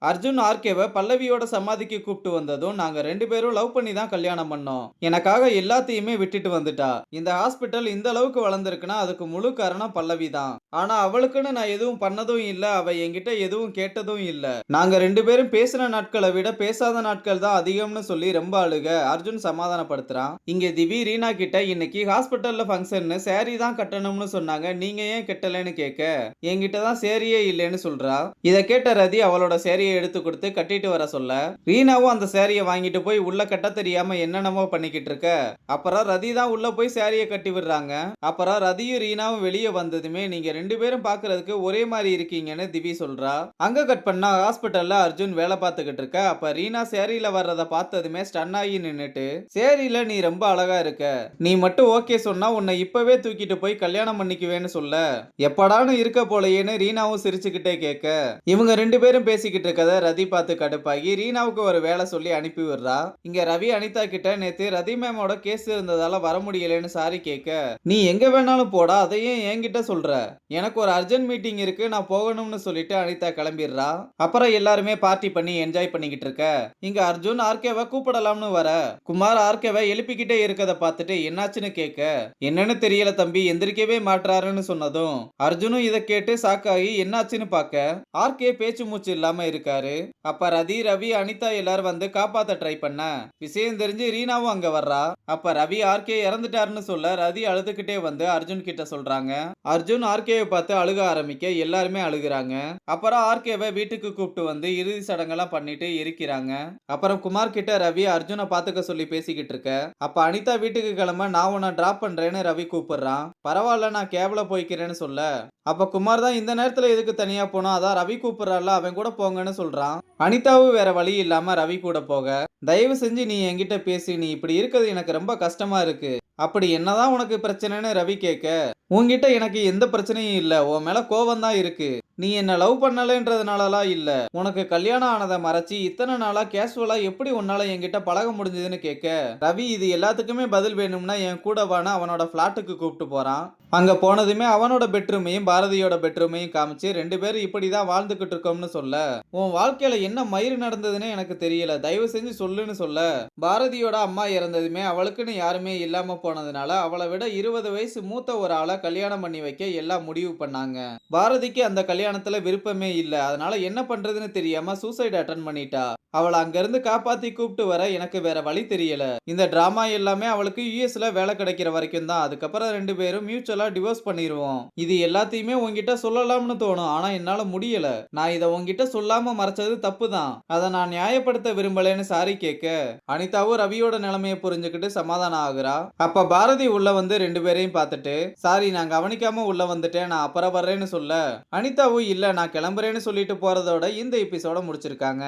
அர்ஜுன் ஆர்கேவை பல்லவியோட சமாதிக்கு கூப்பிட்டு வந்ததும் நாங்க 2 பேரும் லவ் பண்ணி தான் கல்யாணம் பண்ணோம். எனக்காக எல்லாத்தையுமே விட்டுட்டு வந்துட்டா. இந்த ஹாஸ்பிட்டல் இந்த அளவுக்கு வளர்ந்திருக்குன்னா அதுக்கு முழு காரணம் பல்லவி தான். ஆனா அவளுக்குன்னு நான் எதுவும் பண்ணதும் இல்ல. அவ என்கிட்ட எதுவும் கேட்டதும் இல்ல. நாங்க 2 பேரும் பேசின நாட்களை விட பேசாத நாட்கள் தான் அதிகம்னு சொல்லி ரொம்ப அழுக அர்ஜுன் சமாதானப்படுத்துறான். இங்க திவி ரீனா கிட்ட இன்னைக்கு ஹாஸ்பிட்டல்ல ஃபங்க்ஷன்னு சேரீ தான் கட்டணும்னு சொன்னாங்க. நீங்க ஏன் கட்டலன்னு கேட்க என்கிட்ட தான் சேரியே இல்லைன்னு சொல்றா. இத கேட்ட ரதி அவளோட சேரியை எடுத்து கொடுத்து கட்டிட்டு வர சொல்ல ரீனாவும் அந்த சேரியை வாங்கிட்டு போய் உள்ள கட்ட தெரியாம என்னென்னமோ பண்ணிக்கிட்டு இருக்க. அப்புறம் ரதி தான் உள்ள போய் சேரியை கட்டி விடுறாங்க. அப்புறம் ரதியும் ரீனாவும் வெளியே வந்ததுமே நீங்க 2 பேரும் பாக்குறதுக்கு ஒரே மாதிரி இருக்கீங்கன்னு திவி சொல்றா. அங்க கட் பண்ணா ஹாஸ்பிட்டல்ல அர்ஜுன் வேலை பார்த்துக்கிட்டு இருக்க. அப்ப ரீனா சேரியில வர்றத பார்த்ததுமே ஸ்டன் ஆகி நின்னுட்டு சேரியில நீ ரொம்ப அழகா இருக்க. நீ மட்டும் ஓகே சொன்னா உன்னை இப்பவே தூக்கிட்டு போய் கல்யாணம் பண்ணிக்குவேன்னு சொல்ல எப்படான்னு இருக்க போலையேன்னு ரீனாவும் சிரிச்சுக்கிட்டே கேட்க இவங்க 2 பேரும் பேசிக்கிட்டு இருக்கத ரதி பார்த்து கடுப்பாகி ரீனாவுக்கு ஒரு வேலை சொல்லி அனுப்பி விடுறா. இங்க ரவி அனிதா கிட்ட நேத்து ரதி மேமோட கேஸ் இருந்ததால வர முடியலன்னு சாரி கேட்க நீ எங்க வேணாலும் போடா அதையும் என்கிட்ட சொல்ற. எனக்கு ஒரு அர்ஜென்ட் மீட்டிங் இருக்கு நான் போகணும்னு சொல்லிட்டு அனிதா கிளம்பிடுறா. அப்புறம் எல்லாருமே பார்ட்டி பண்ணி என்ஜாய் பண்ணிக்கிட்டு இருக்க. இங்க அர்ஜுன் ஆர்கேவை கூப்பிடலாம்னு வர குமார் ஆர்கேவை எழுப்பிக்கிட்டே இருக்கத பார்த்துட்டு என்னாச்சுன்னு கேட்க என்னன்னு தெரியல தம்பி எந்திரிக்கவே மாட்டாருன்னு சொன்னதும் அர்ஜுனும் இதை கேட்டு சாக்காகி என்னாச்சுன்னு பார்க்க ஆர்கே பேச்சு மூச்சு இல்லாம இருக்காரு. அப்ப ரதி ரவி அனிதா எல்லாரும் வந்து காப்பாத்த ட்ரை பண்ண விஷயம் தெரிஞ்சு ரீனாவும் அங்க வர்றா. அப்ப ரவி ஆர்கே இறந்துட்டாருன்னு சொல்ல ரதி அழுதுகிட்டே வந்து அர்ஜுன் கிட்ட சொல்றாங்க. அர்ஜுன் ஆர்கேவை பார்த்து அழுக ஆரம்பிக்க எல்லாருமே அழுகுறாங்க. அப்புறம் ஆர்கேவை வீட்டுக்கு கூப்பிட்டு வந்து இறுதி சடங்கெல்லாம் பண்ணிட்டு எரிக்கிறாங்க. அப்புறம் குமார் கிட்ட ரவி அர்ஜுனை பாத்துக்க சொல்லி பேசிக்கிட்டு இருக்க. அப்ப அனிதா வீட்டுக்கு கிளம்ப நான் உன்னை டிராப் பண்றேன்னு ரவி கூப்பிடுறான். பரவாயில்ல நான் கேப்ல போய்க்கிறேன்னு சொல்ல அப்ப குமார் தான் இந்த நேரத்துல எதுக்கு தனியா போனா அதான் ரவி கூப்பிடுறாள் அவன் கூட போங்கன்னு சொல்றான். அனிதாவும் வேற வழி இல்லாம ரவி கூட போக தயவு செஞ்சு நீ என்கிட்ட பேசி நீ இப்படி இருக்கிறது எனக்கு ரொம்ப கஷ்டமா இருக்கு. அப்படி என்னதான் உனக்கு பிரச்சனைன்னு ரவி கேட்க உன்கிட்ட எனக்கு எந்த பிரச்சனையும் இல்ல உன் மேல கோவம் தான் இருக்கு. நீ என்ன லவ் பண்ணலன்றதுனாலலாம் இல்ல. உனக்கு கல்யாணம் ஆனதை மறைச்சி இத்தனை நாளா கேஷுவலா எப்படி உன்னால என்கிட்ட பழக முடிஞ்சதுன்னு கேட்க ரவி இது எல்லாத்துக்குமே பதில் வேணும்னா என் கூட வான அவனோட பிளாட்டுக்கு கூப்பிட்டு போறான். அங்க போனதுமே அவனோட பெட்ரூமையும் பாரதியோட பெட்ரூமையும் காமிச்சு 2 பேரும் இப்படிதான் வாழ்ந்துகிட்டு இருக்கோம்னு சொல்ல உன் வாழ்க்கையில என்ன மயிறு நடந்ததுன்னு எனக்கு தெரியல தயவு செஞ்சு சொல்லுன்னு சொல்ல பாரதியோட அம்மா இறந்ததுமே அவளுக்குன்னு யாருமே இல்லாம போனதுனால அவளை விட 20 வயசு மூத்த ஒரு ஆளை கல்யாணம் பண்ணி வைக்க எல்லாம் முடிவு பண்ணாங்க. பாரதிக்கு அந்த கல்யாணத்துல விருப்பமே இல்ல. அதனால என்ன பண்றதுன்னு தெரியாம சூசைட் அட்டன் பண்ணிட்டா. அவளை அங்க இருந்து காப்பாத்தி கூப்பிட்டு வர எனக்கு வேற வழி தெரியல. இந்த டிராமா எல்லாமே அவளுக்கு யூஎஸ்ல வேலை கிடைக்கிற வரைக்கும் தான். அதுக்கப்புறம் 2 பேரும் மியூச்சுவலா டிவோர்ஸ் பண்ணிடுவோம். இது எல்லாத்தையுமே உங்ககிட்ட சொல்லலாம்னு தோணும். ஆனா என்னால முடியல. நான் இதை உங்ககிட்ட சொல்லாம மறைச்சது தப்பு தான். அதை நான் நியாயப்படுத்த விரும்பலன்னு சாரி கேட்க அனிதாவும் ரவியோட நிலைமையை புரிஞ்சுக்கிட்டு சமாதானம் ஆகுறா. அப்ப பாரதி உள்ள வந்து 2 பேரையும் பார்த்துட்டு சாரி நான் கவனிக்காம உள்ள வந்துட்டேன் நான் அப்புறம் வர்றேன்னு சொல்ல அனிதாவும் இல்ல நான் கிளம்புறேன்னு சொல்லிட்டு போறதோட இந்த எபிசோட முடிச்சிருக்காங்க.